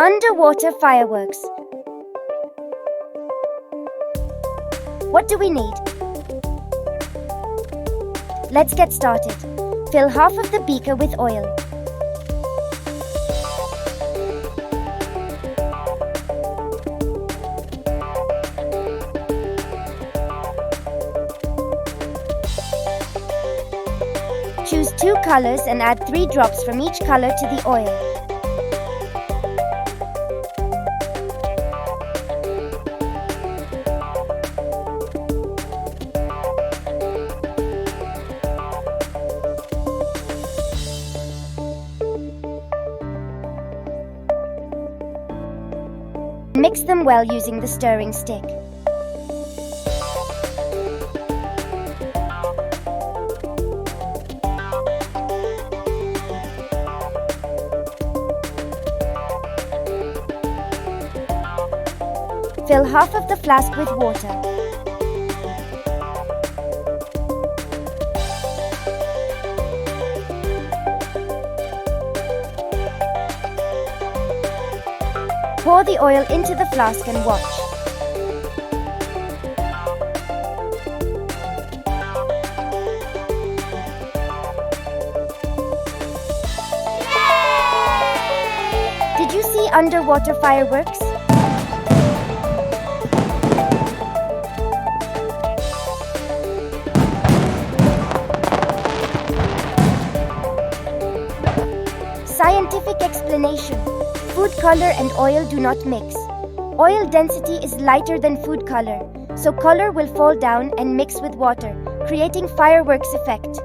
Underwater fireworks. What do we need? Let's get started. Fill half of the beaker with oil. Choose 2 colors and add 3 drops from each color to the oil. Mix them well using the stirring stick. Fill half of the flask with water. Pour the oil into the flask and watch. Did you see underwater fireworks? Scientific explanation. Food color and oil do not mix. Oil density is lighter than food color, so color will fall down and mix with water, creating fireworks effect.